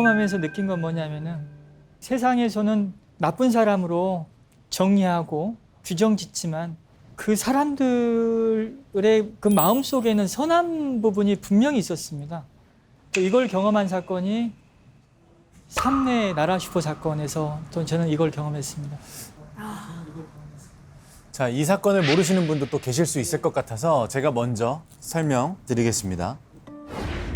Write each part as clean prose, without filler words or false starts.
경험하면서 느낀 건 뭐냐면은 세상에서는 나쁜 사람으로 정의하고 규정짓지만 그 사람들의 그 마음속에는 선한 부분이 분명히 있었습니다. 또 이걸 경험한 사건이 삼내 나라 슈퍼 사건에서 또 저는 이걸 경험했습니다. 자, 이 사건을 모르시는 분도 또 계실 수 있을 것 같아서 제가 먼저 설명드리겠습니다.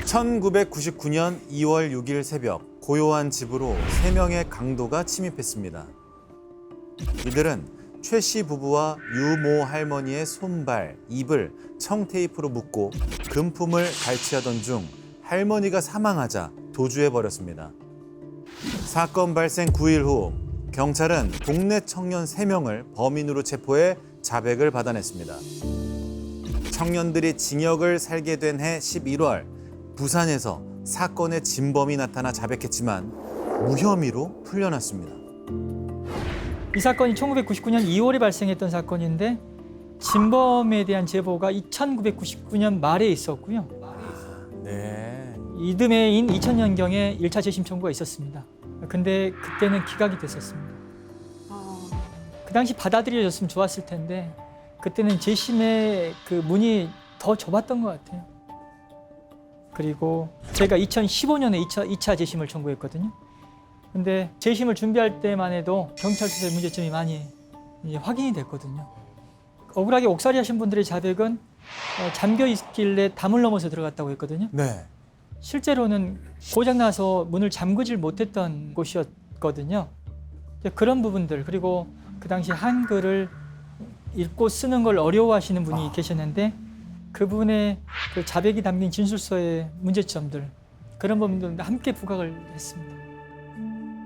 1999년 2월 6일 새벽 고요한 집으로 3명의 강도가 침입했습니다. 이들은 최 씨 부부와 유모 할머니의 손발, 입을 청테이프로 묶고 금품을 갈취하던 중 할머니가 사망하자 도주해버렸습니다. 사건 발생 9일 후 경찰은 동네 청년 3명을 범인으로 체포해 자백을 받아냈습니다. 청년들이 징역을 살게 된 해 11월 부산에서 사건의 진범이 나타나 자백했지만 무혐의로 풀려났습니다. 이 사건이 1999년 2월에 발생했던 사건인데 진범에 대한 제보가 1999년 말에 있었고요. 네. 이듬해인 2000년경에 1차 재심 청구가 있었습니다. 근데 그때는 기각이 됐었습니다. 그 당시 받아들여졌으면 좋았을 텐데 그때는 재심의 그 문이 더 좁았던 것 같아요. 그리고 제가 2015년에 2차 재심을 청구했거든요. 근데 재심을 준비할 때만 해도 경찰 수사의 문제점이 많이 이제 확인이 됐거든요. 억울하게 옥살이 하신 분들의 자백은 잠겨 있길래 담을 넘어서 들어갔다고 했거든요. 네. 실제로는 고장나서 문을 잠그질 못했던 곳이었거든요. 그런 부분들, 그리고 그 당시 한글을 읽고 쓰는 걸 어려워하시는 분이 계셨는데 그분의 그 자백이 담긴 진술서의 문제점들, 그런 부분들도 함께 부각을 했습니다.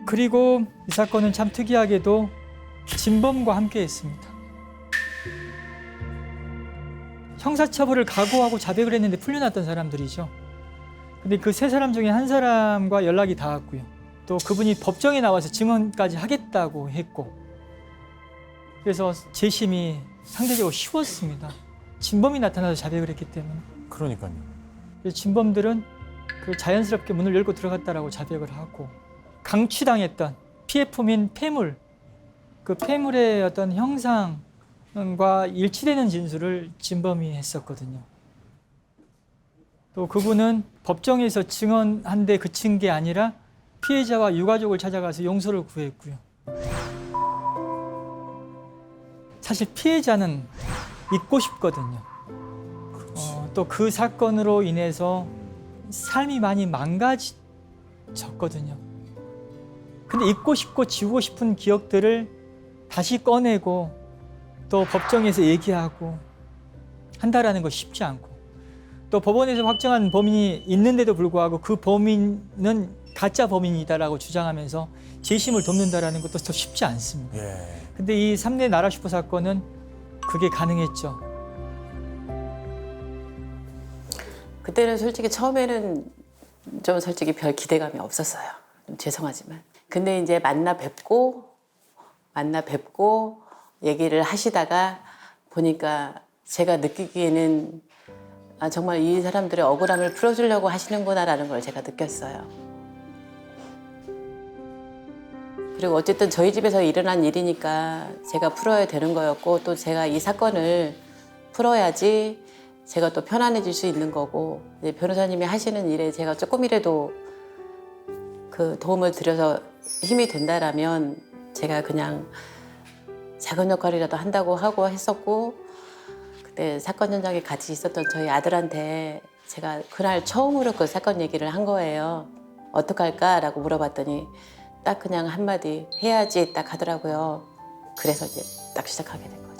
그리고 이 사건은 참 특이하게도 진범과 함께 했습니다. 형사처벌을 각오하고 자백을 했는데 풀려났던 사람들이죠. 근데 그 세 사람 중에 한 사람과 연락이 닿았고요. 또 그분이 법정에 나와서 증언까지 하겠다고 했고, 그래서 재심이 상대적으로 쉬웠습니다. 진범이 나타나서 자백을 했기 때문에. 그러니까요. 그래서 진범들은 그 자연스럽게 문을 열고 들어갔다라고 자백을 하고, 강취당했던 피해품인 폐물, 그 폐물의 어떤 형상과 일치되는 진술을 진범이 했었거든요. 또 그분은 법정에서 증언한데 그친 게 아니라 피해자와 유가족을 찾아가서 용서를 구했고요. 사실 피해자는 잊고 싶거든요. 또 그 사건으로 인해서 삶이 많이 망가졌거든요. 근데 잊고 싶고 지우고 싶은 기억들을 다시 꺼내고 또 법정에서 얘기하고 한다라는 거 쉽지 않고, 또 법원에서 확정한 범인이 있는데도 불구하고 그 범인은 가짜 범인이다라고 주장하면서 재심을 돕는다라는 것도 더 쉽지 않습니다. 예. 근데 이 삼내 나라 슈퍼 사건은 그게 가능했죠. 그때는 솔직히 처음에는 좀 솔직히 별 기대감이 없었어요. 좀 죄송하지만. 근데 이제 만나 뵙고 얘기를 하시다가 보니까 제가 느끼기에는 정말 이 사람들의 억울함을 풀어주려고 하시는구나라는 걸 제가 느꼈어요. 그리고 어쨌든 저희 집에서 일어난 일이니까 제가 풀어야 되는 거였고, 또 제가 이 사건을 풀어야지 제가 또 편안해질 수 있는 거고, 이제 변호사님이 하시는 일에 제가 조금이라도 그 도움을 드려서 힘이 된다라면 제가 그냥 작은 역할이라도 한다고 하고 했었고, 그때 사건 현장에 같이 있었던 저희 아들한테 제가 그날 처음으로 그 사건 얘기를 한 거예요. 어떡할까라고 물어봤더니 딱 그냥 한마디 해야지 딱 하더라고요. 그래서 이제 딱 시작하게 된 거예요.